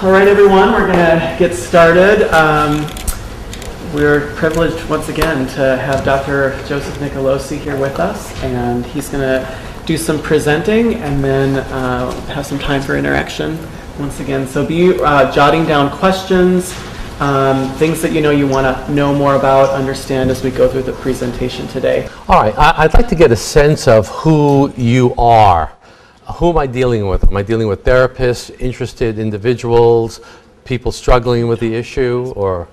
All right, everyone, we're going to get started. We're privileged once again to have Dr. Joseph Nicolosi here with us, and he's going to do some presenting and then have some time for interaction once again. So be jotting down questions, things that you want to know more about, understand as we go through the presentation today. All right, I'd like to get a sense of who you are. Who am I dealing with? Am I dealing with therapists, interested individuals, people struggling with the issue, or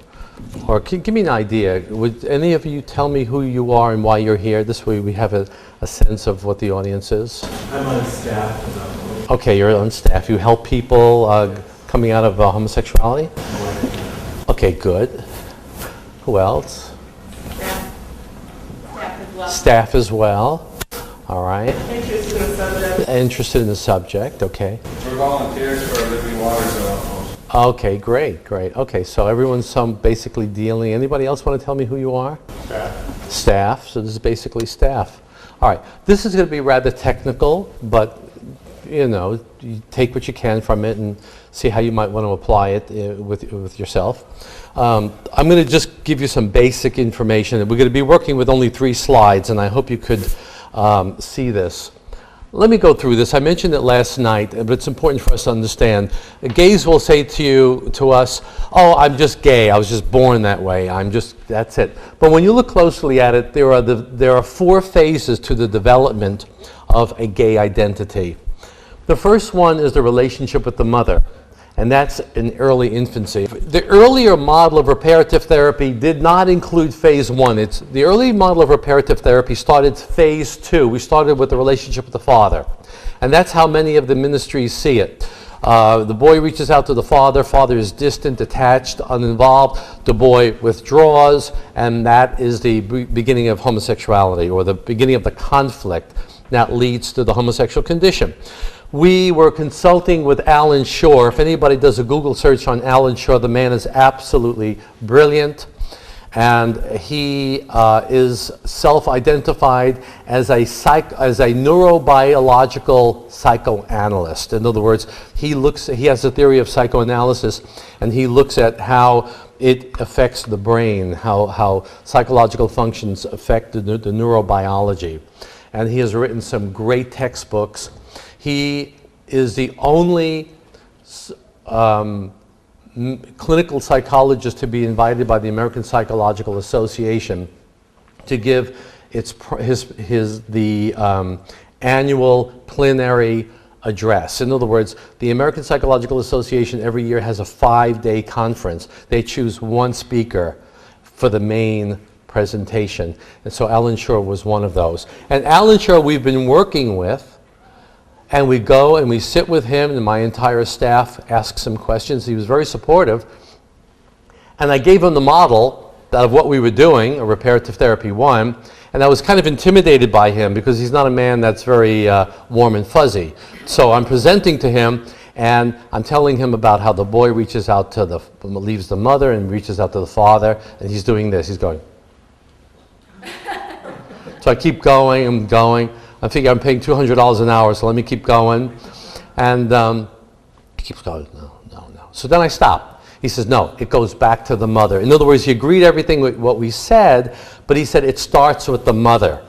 give me an idea. Would any of you tell me who you are and why you're here? This way we have a sense of what the audience is. I'm on staff. Okay, you're on staff. You help people coming out of homosexuality? Okay, good. Who else? Staff as well. All right. Interested in the subject, okay. We're volunteers for Living Waters Outpost. Okay, great. Okay, so everyone's basically dealing. Anybody else want to tell me who you are? Staff. Staff, so this is basically staff. All right, this is going to be rather technical, but you take what you can from it and see how you might want to apply it with yourself. I'm going to just give you some basic information. We're going to be working with only 3 slides, and I hope you could see this. Let me go through this. I mentioned it last night, but it's important for us to understand. Gays will say to us, oh, I'm just gay. I was just born that way. That's it. But when you look closely at it, there are 4 phases to the development of a gay identity. The first one is the relationship with the mother, and that's in early infancy. The earlier model of reparative therapy did not include phase 1. The early model of reparative therapy started phase 2. We started with the relationship with the father, and that's how many of the ministries see it. The boy reaches out to the father is distant, detached, uninvolved, the boy withdraws, and that is the beginning of homosexuality, or the beginning of the conflict that leads to the homosexual condition. We were consulting with Alan Shore. If anybody does a Google search on Alan Shore, the man is absolutely brilliant, and he is self-identified as a neurobiological psychoanalyst. In other words, he has a theory of psychoanalysis, and he looks at how it affects the brain, how psychological functions affect the neurobiology. And he has written some great textbooks. He is the only clinical psychologist to be invited by the American Psychological Association to give the annual plenary address. In other words, the American Psychological Association every year has a 5-day conference. They choose one speaker for the main presentation. And so Alan Shore was one of those. And Alan Shore we've been working with, and we go and we sit with him, and my entire staff asks him questions. He was very supportive. And I gave him the model of what we were doing, a reparative therapy 1, and I was kind of intimidated by him because he's not a man that's very warm and fuzzy. So I'm presenting to him, and I'm telling him about how the boy reaches out leaves the mother and reaches out to the father, and he's doing this. He's going. So I keep going and going. I figure I'm paying $200 an hour, so let me keep going. And he keeps going, no. So then I stop. He says, no, it goes back to the mother. In other words, he agreed everything with what we said, but he said it starts with the mother.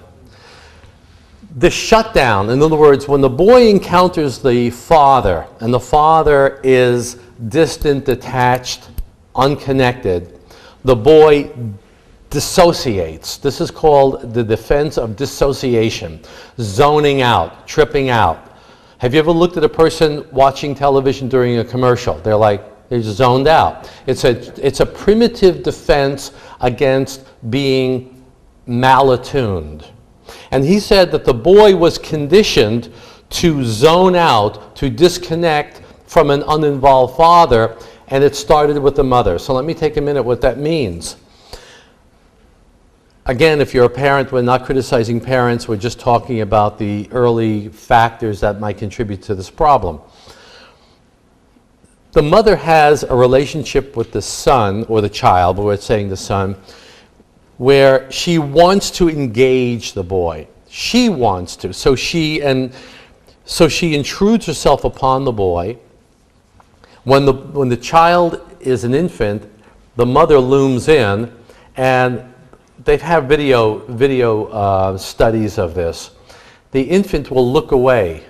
The shutdown, in other words, when the boy encounters the father, and the father is distant, detached, unconnected, the boy dissociates. This is called the defense of dissociation, zoning out, tripping out. Have you ever looked at a person watching television during a commercial? They're zoned out. It's a primitive defense against being malattuned. And he said that the boy was conditioned to zone out, to disconnect from an uninvolved father, and it started with the mother. So let me take a minute what that means. Again, if you're a parent, we're not criticizing parents, we're just talking about the early factors that might contribute to this problem. The mother has a relationship with the son, or the child, but we're saying the son, where she wants to engage the boy. She wants to. So she intrudes herself upon the boy When the child is an infant, the mother looms in, and they've had video studies of this. The infant will look away,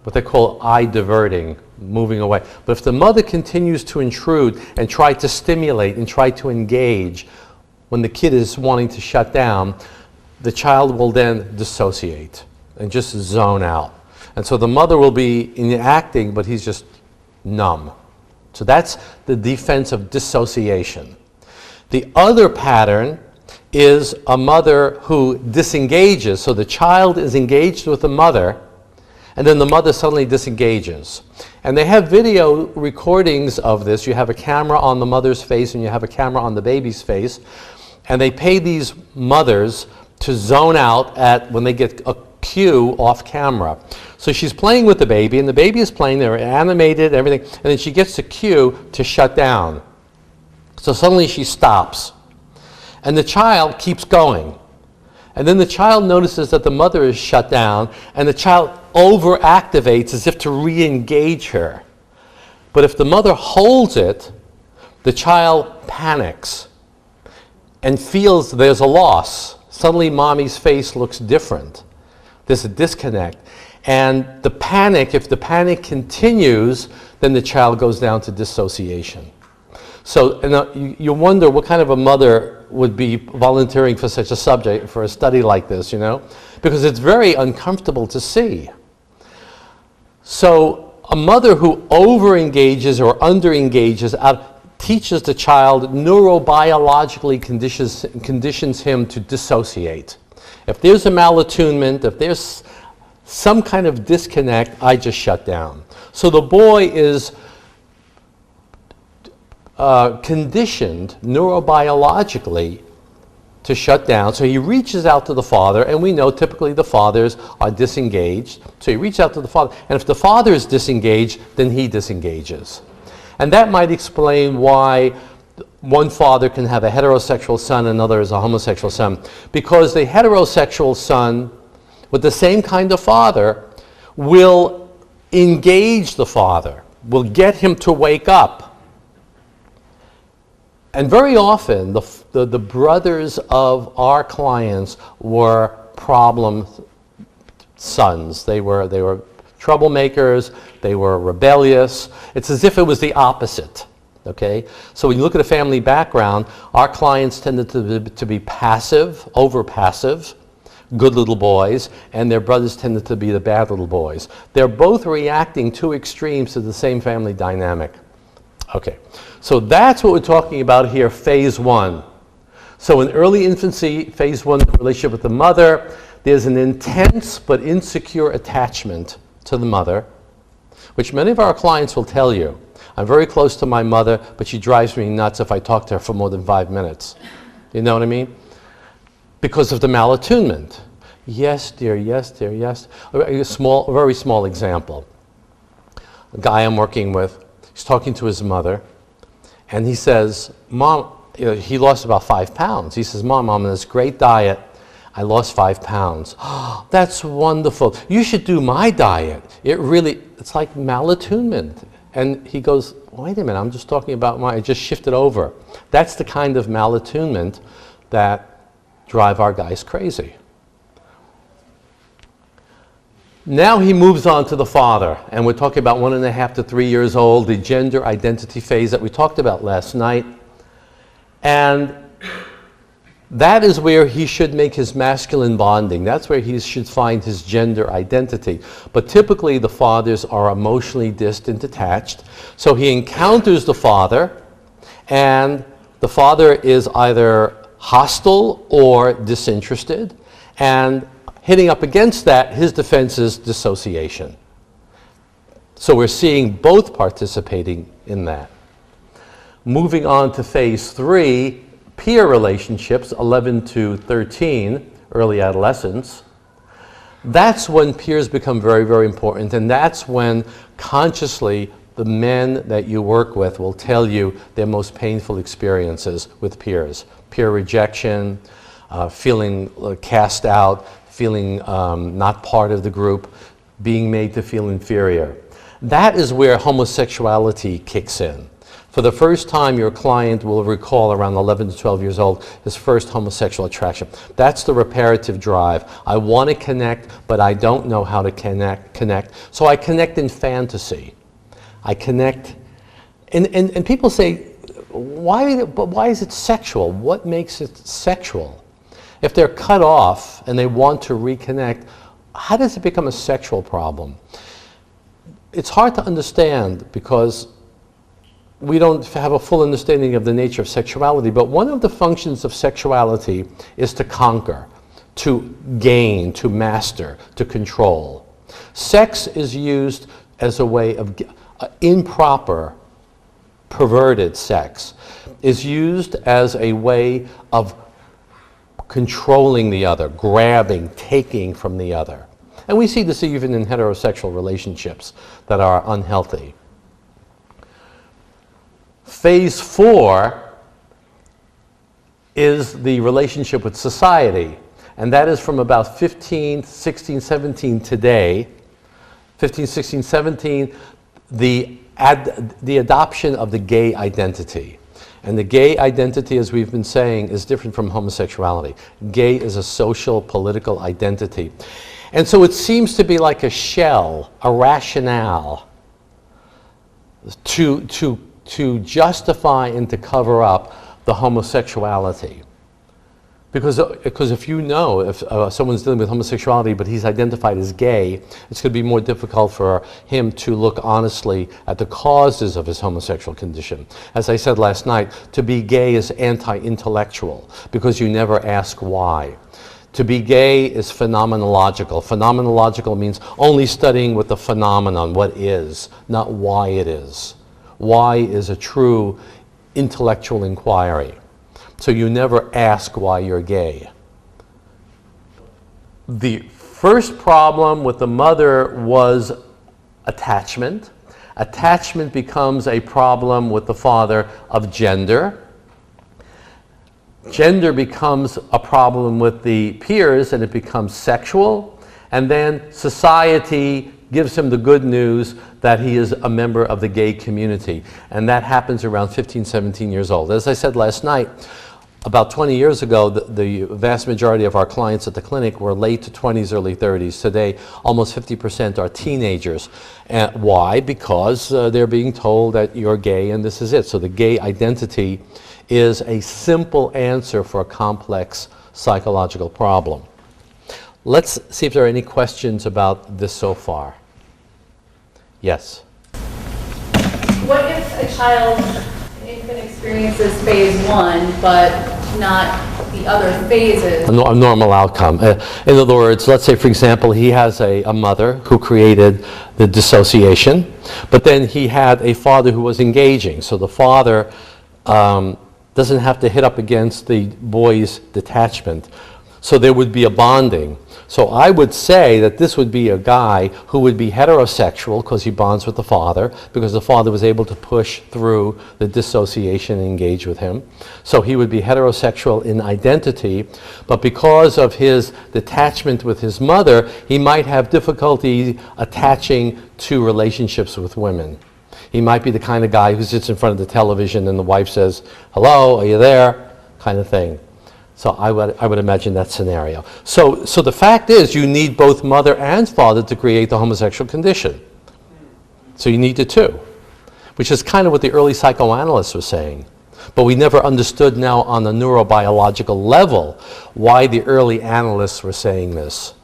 what they call eye diverting, moving away. But if the mother continues to intrude and try to stimulate and try to engage when the kid is wanting to shut down, the child will then dissociate and just zone out. And so the mother will be acting, but he's just numb. So that's the defense of dissociation. The other pattern is a mother who disengages. So the child is engaged with the mother, and then the mother suddenly disengages. And they have video recordings of this. You have a camera on the mother's face and you have a camera on the baby's face. And they pay these mothers to zone out when they get a cue off camera. So she's playing with the baby, and the baby is playing, they're animated, everything, and then she gets a cue to shut down. So suddenly she stops. And the child keeps going. And then the child notices that the mother is shut down, and the child overactivates as if to re-engage her. But if the mother holds it, the child panics and feels there's a loss. Suddenly mommy's face looks different. There's a disconnect. And the panic, if the panic continues, then the child goes down to dissociation. So you wonder what kind of a mother would be volunteering for such a subject, for a study like this, you know? Because it's very uncomfortable to see. So a mother who over-engages or under-engages teaches the child, neurobiologically conditions him to dissociate. If there's a malattunement, if there's some kind of disconnect, I just shut down. So the boy is conditioned neurobiologically to shut down. So he reaches out to the father, and we know typically the fathers are disengaged. So he reaches out to the father, and if the father is disengaged, then he disengages. And that might explain why one father can have a heterosexual son, another is a homosexual son. Because the heterosexual son with the same kind of father will engage the father, will get him to wake up. And very often, the brothers of our clients were problem sons. They were troublemakers, they were rebellious. It's as if it was the opposite, okay? So when you look at a family background, our clients tended to be passive, over-passive, good little boys, and their brothers tended to be the bad little boys. They're both reacting to extremes to the same family dynamic. Okay, so that's what we're talking about here, phase one. So in early infancy, phase one, the relationship with the mother, there's an intense but insecure attachment to the mother, which many of our clients will tell you. I'm very close to my mother, but she drives me nuts if I talk to her for more than 5 minutes. You know what I mean? Because of the malattunement. Yes, dear, yes, dear, yes. A very small example. A guy I'm working with, he's talking to his mother, and he says, Mom, he lost about 5 pounds. He says, Mom, I'm on this great diet. I lost 5 pounds. Oh, that's wonderful. You should do my diet. It's like malattunement. And he goes, wait a minute, I'm just talking about I just shifted over. That's the kind of malattunement that drive our guys crazy. Now he moves on to the father, and we're talking about 1.5 to 3 years old, the gender identity phase that we talked about last night. And that is where he should make his masculine bonding. That's where he should find his gender identity. But typically the fathers are emotionally distant, attached. So he encounters the father, and the father is either hostile or disinterested, and hitting up against that, his defense is dissociation. So we're seeing both participating in that. Moving on to phase 3, peer relationships, 11 to 13, early adolescence. That's when peers become very, very important, and that's when consciously the men that you work with will tell you their most painful experiences with peers. Peer rejection, feeling cast out, feeling not part of the group, being made to feel inferior. That is where homosexuality kicks in. For the first time, your client will recall around 11 to 12 years old his first homosexual attraction. That's the reparative drive. I want to connect, but I don't know how to connect. So I connect in fantasy. I connect, and people say, why is it sexual? What makes it sexual? If they're cut off and they want to reconnect, how does it become a sexual problem? It's hard to understand because we don't have a full understanding of the nature of sexuality, but one of the functions of sexuality is to conquer, to gain, to master, to control. Sex is used as a way of improper, perverted sex is used as a way of controlling the other, grabbing, taking from the other. And we see this even in heterosexual relationships that are unhealthy. Phase 4 is the relationship with society, and that is from about 15, 16, 17 today, 15, 16, 17, the adoption of the gay identity. And the gay identity, as we've been saying, is different from homosexuality. Gay is a social, political identity. And so it seems to be like a shell, a rationale to justify and to cover up the homosexuality. Because if you know if someone's dealing with homosexuality but he's identified as gay, it's going to be more difficult for him to look honestly at the causes of his homosexual condition. As I said last night, to be gay is anti-intellectual because you never ask why. To be gay is phenomenological. Phenomenological means only studying what the phenomenon, what is, not why it is. Why is a true intellectual inquiry. So you never ask why you're gay. The first problem with the mother was attachment. Attachment becomes a problem with the father of gender. Gender becomes a problem with the peers and it becomes sexual. And then society gives him the good news that he is a member of the gay community. And that happens around 15, 17 years old. As I said last night, about 20 years ago, the vast majority of our clients at the clinic were late 20s, early 30s. Today, almost 50% are teenagers. And why? Because they're being told that you're gay and this is it. So the gay identity is a simple answer for a complex psychological problem. Let's see if there are any questions about this so far. Yes? What if a child, an infant, experiences phase 1, but not the other phases? A normal outcome. In other words, let's say, for example, he has a mother who created the dissociation, but then he had a father who was engaging. So the father doesn't have to hit up against the boy's detachment. So there would be a bonding. So I would say that this would be a guy who would be heterosexual because he bonds with the father, because the father was able to push through the dissociation and engage with him. So he would be heterosexual in identity, but because of his detachment with his mother, he might have difficulty attaching to relationships with women. He might be the kind of guy who sits in front of the television and the wife says, "Hello, are you there?" kind of thing. So I would imagine that scenario. So the fact is you need both mother and father to create the homosexual condition. So you need the two, which is kind of what the early psychoanalysts were saying. But we never understood now on a neurobiological level why the early analysts were saying this.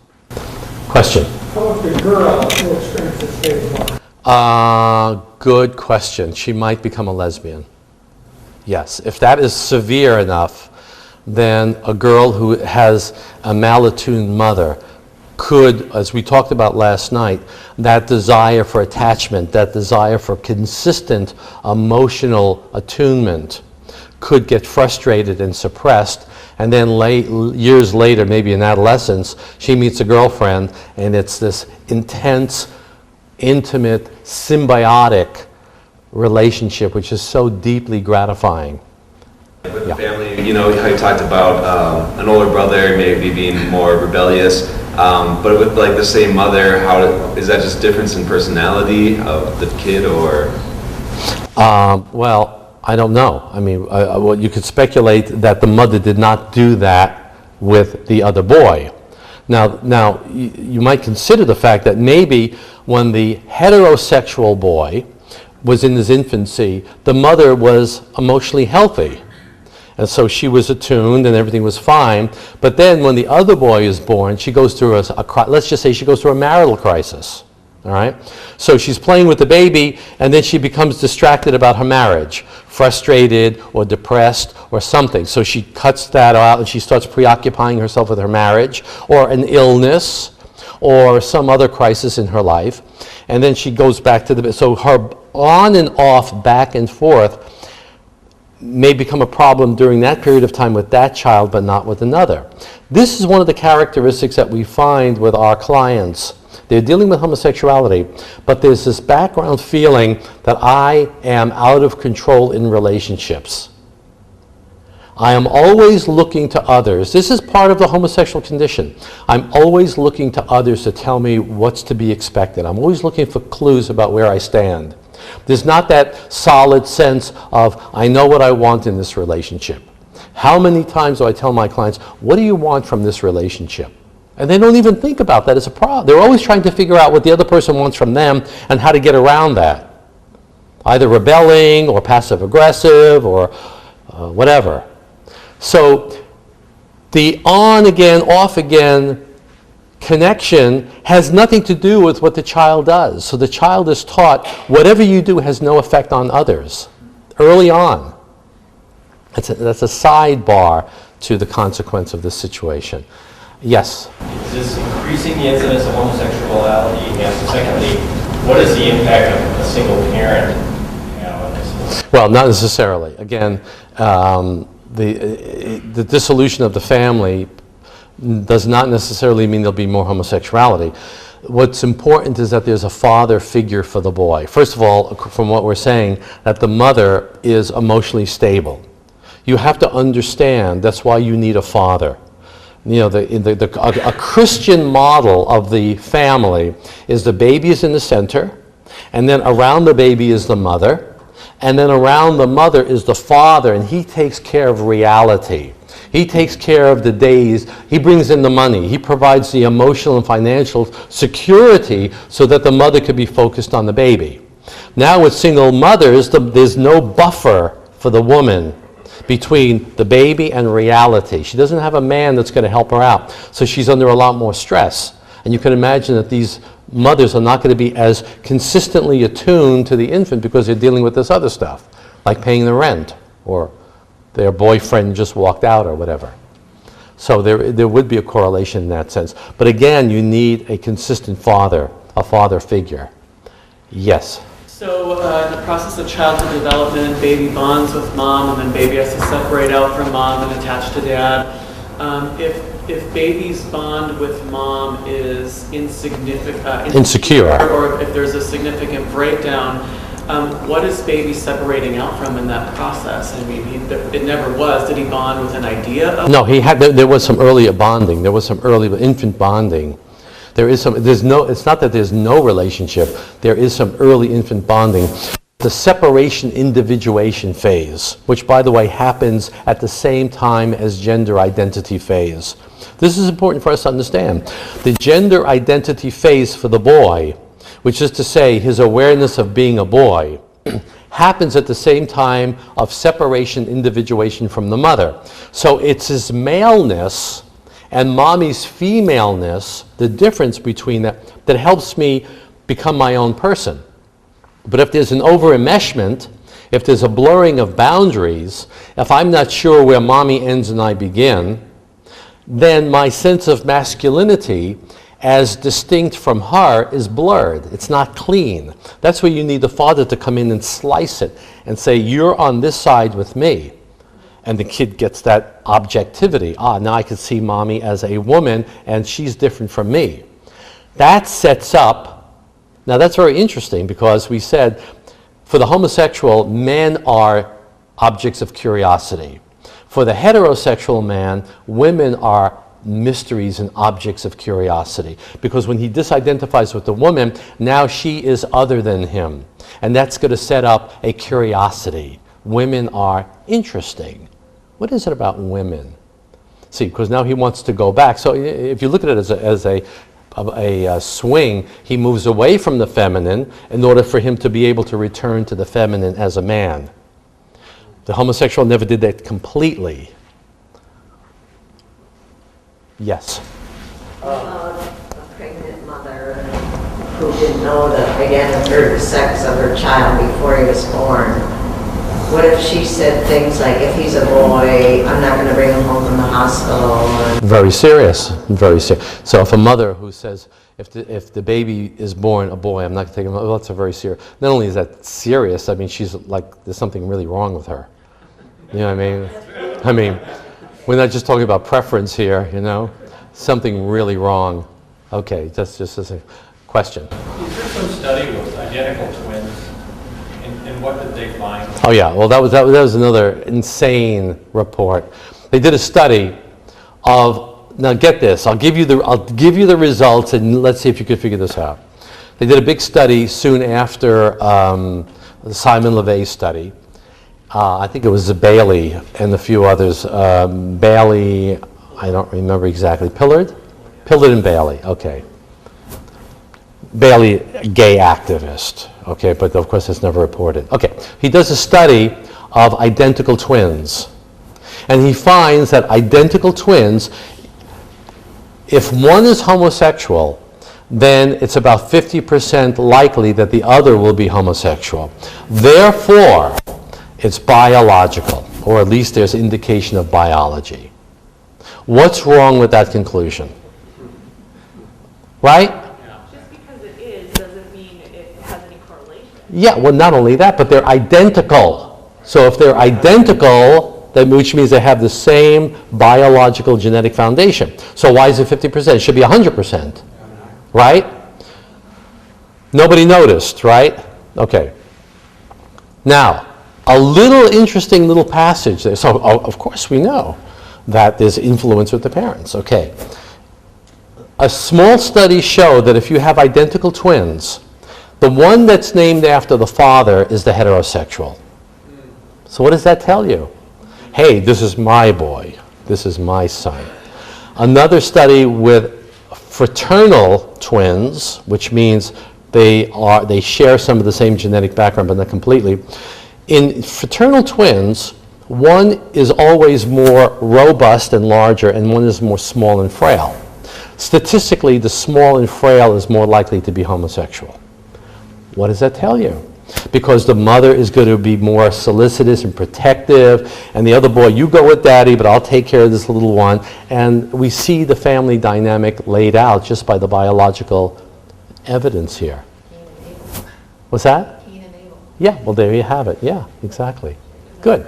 Question? How if the girl who experiences phase 1? Good question. She might become a lesbian. Yes, if that is severe enough, then a girl who has a malattuned mother could, as we talked about last night, that desire for attachment, that desire for consistent emotional attunement could get frustrated and suppressed, and then years later, maybe in adolescence, she meets a girlfriend and it's this intense, intimate, symbiotic relationship which is so deeply gratifying. With the family you know, how you talked about an older brother maybe being more rebellious, but with like the same mother, how is that just difference in personality of the kid, or? Well, I don't know. I mean, well, you could speculate that the mother did not do that with the other boy. Now, you might consider the fact that maybe when the heterosexual boy was in his infancy, the mother was emotionally healthy. And so she was attuned and everything was fine. But then when the other boy is born, she goes through let's just say she goes through a marital crisis. All right? So she's playing with the baby, and then she becomes distracted about her marriage, frustrated or depressed or something. So she cuts that out and she starts preoccupying herself with her marriage or an illness or some other crisis in her life. And then she goes back to so her on and off, back and forth, may become a problem during that period of time with that child, but not with another. This is one of the characteristics that we find with our clients. They're dealing with homosexuality, but there's this background feeling that I am out of control in relationships. I am always looking to others. This is part of the homosexual condition. I'm always looking to others to tell me what's to be expected. I'm always looking for clues about where I stand. There's not that solid sense of, I know what I want in this relationship. How many times do I tell my clients, what do you want from this relationship? And they don't even think about that as a problem. They're always trying to figure out what the other person wants from them and how to get around that. Either rebelling or passive aggressive or whatever. So the on again, off again connection has nothing to do with what the child does. So the child is taught whatever you do has no effect on others early on. That's a sidebar to the consequence of this situation. Yes? Is this increasing the incidence of homosexuality? And secondly, what is the impact of a single parent on this? Well, not necessarily. Again, the dissolution of the family does not necessarily mean there'll be more homosexuality. What's important is that there's a father figure for the boy. First of all, from what we're saying, that the mother is emotionally stable. You have to understand that's why you need a father. You know, a Christian model of the family is the baby is in the center, and then around the baby is the mother, and then around the mother is the father, and he takes care of reality. He takes care of the days. He brings in the money. He provides the emotional and financial security so that the mother could be focused on the baby. Now with single mothers, there's no buffer for the woman between the baby and reality. She doesn't have a man that's going to help her out. So she's under a lot more stress. And you can imagine that these mothers are not going to be as consistently attuned to the infant because they're dealing with this other stuff, like paying the rent or their boyfriend just walked out or whatever. So there would be a correlation in that sense. But again, you need a consistent father, a father figure. Yes? So in the process of childhood development, baby bonds with mom, and then baby has to separate out from mom and attach to dad. If baby's bond with mom is insecure, or if there's a significant breakdown, what is baby separating out from in that process? I mean, it never was. Did he bond with an idea of? No, there was some early bonding. There was some early infant bonding. It's not that there's no relationship. There is some early infant bonding. The separation individuation phase, which by the way happens at the same time as gender identity phase. This is important for us to understand. The gender identity phase for the boy, which is to say his awareness of being a boy, happens at the same time of separation individuation from the mother. So it's his maleness and mommy's femaleness, the difference between that helps me become my own person. But if there's an over-enmeshment, if there's a blurring of boundaries, if I'm not sure where mommy ends and I begin, then my sense of masculinity as distinct from her is blurred. It's not clean. That's where you need the father to come in and slice it and say, you're on this side with me. And the kid gets that objectivity. Now I can see mommy as a woman and she's different from me. That sets up, now that's very interesting because we said for the homosexual, men are objects of curiosity. For the heterosexual man, women are mysteries and objects of curiosity. Because when he disidentifies with the woman, now she is other than him. And that's going to set up a curiosity. Women are interesting. What is it about women? See, because now he wants to go back. So if you look at it as a swing, he moves away from the feminine in order for him to be able to return to the feminine as a man. The homosexual never did that completely. Yes? A pregnant mother who didn't know the identity or the sex of her child before he was born. What if she said things like, if he's a boy, I'm not going to bring him home from the hospital? Very serious, very serious. So if a mother who says, if the baby is born a boy, I'm not going to take him, well, that's a very serious. Not only is that serious, I mean, she's like, there's something really wrong with her. You know what I mean? I mean, we're not just talking about preference here, you know? Something really wrong. Okay, that's just a question. Is there some study with identical twins, and what did they find? Oh yeah, well that was another insane report. They did a study of, now get this, I'll give you the results and let's see if you can figure this out. They did a big study soon after the Simon LeVay study. I think it was Bailey and a few others. Bailey, I don't remember exactly. Pillard and Bailey, okay. Bailey, a gay activist, okay, but of course it's never reported. Okay, he does a study of identical twins. And he finds that identical twins, if one is homosexual, then it's about 50% likely that the other will be homosexual. Therefore, it's biological, or at least there's indication of biology. What's wrong with that conclusion? Right? Just because it is doesn't mean it has any correlation. Yeah, well, not only that, but they're identical. So if they're identical, which means they have the same biological genetic foundation. So why is it 50%? It should be 100%. Right? Nobody noticed, right? Okay. Now, a little interesting little passage there. So, of course, we know that there's influence with the parents. Okay. A small study showed that if you have identical twins, the one that's named after the father is the heterosexual. So what does that tell you? Hey, this is my boy. This is my son. Another study with fraternal twins, which means they share some of the same genetic background, but not completely. In fraternal twins, one is always more robust and larger, and one is more small and frail. Statistically, the small and frail is more likely to be homosexual. What does that tell you? Because the mother is going to be more solicitous and protective, and the other boy, you go with daddy, but I'll take care of this little one. And we see the family dynamic laid out just by the biological evidence here. What's that? Yeah, well, there you have it. Yeah, exactly. Good.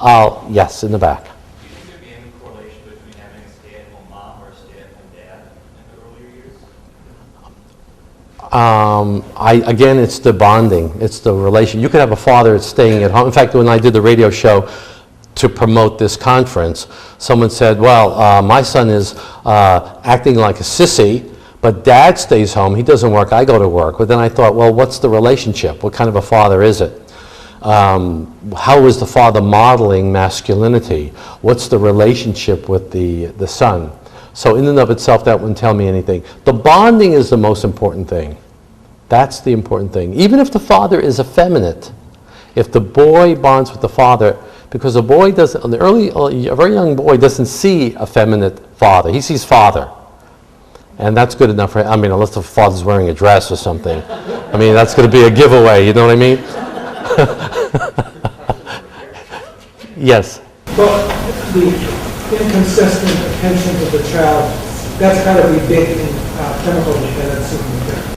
Yes, in the back. Do you think there'd be any correlation between having a stay-at-home mom or a stay-at-home dad in the earlier years? Again, it's the bonding. It's the relation. You could have a father that's staying at home. In fact, when I did the radio show to promote this conference, someone said, well, my son is acting like a sissy, but dad stays home. He doesn't work. I go to work. But then I thought, well, what's the relationship? What kind of a father is it? How is the father modeling masculinity? What's the relationship with the son? So in and of itself, that wouldn't tell me anything. The bonding is the most important thing. That's the important thing. Even if the father is effeminate, if the boy bonds with the father, because a boy doesn't, a very young boy doesn't see a feminine father. He sees father. And that's good enough for him. I mean, unless the father's wearing a dress or something. I mean, that's going to be a giveaway, you know what I mean? Yes? Well, the inconsistent attention to the child, that's got to be big in chemical dependency.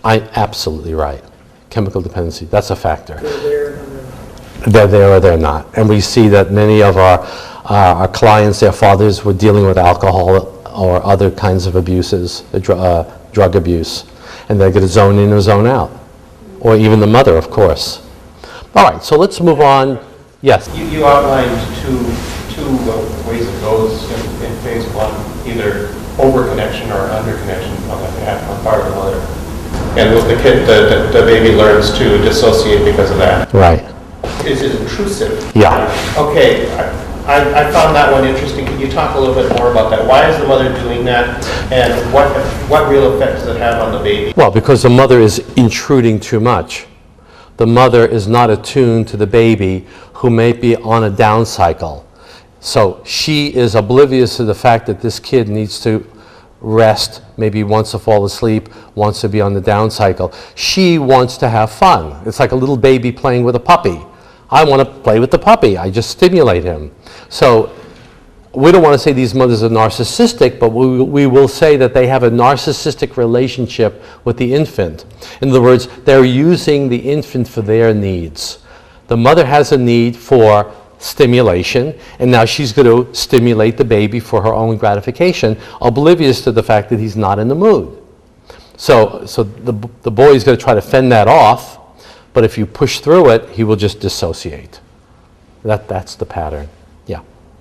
Absolutely right. Chemical dependency, that's a factor. They're They're there or they're not. And we see that many of our clients, their fathers were dealing with alcohol or other kinds of abuses, drug abuse. And they're going to zone in or zone out. Or even the mother, of course. All right, so let's move on. Yes? You outlined two two ways it goes in phase one, either over-connection or under-connection on the part of the mother. And with the kid, the baby learns to dissociate because of that. Right. Is it intrusive? Yeah. Okay, I found that one interesting. Can you talk a little bit more about that? Why is the mother doing that, and what real effect does it have on the baby? Well, because the mother is intruding too much. The mother is not attuned to the baby who may be on a down cycle. So she is oblivious to the fact that this kid needs to rest, maybe wants to fall asleep, wants to be on the down cycle. She wants to have fun. It's like a little baby playing with a puppy. I want to play with the puppy. I just stimulate him. So we don't want to say these mothers are narcissistic, but we will say that they have a narcissistic relationship with the infant. In other words, they're using the infant for their needs. The mother has a need for stimulation, and now she's going to stimulate the baby for her own gratification, oblivious to the fact that he's not in the mood. So the boy is going to try to fend that off, but if you push through it, he will just dissociate. That's the pattern. Yeah.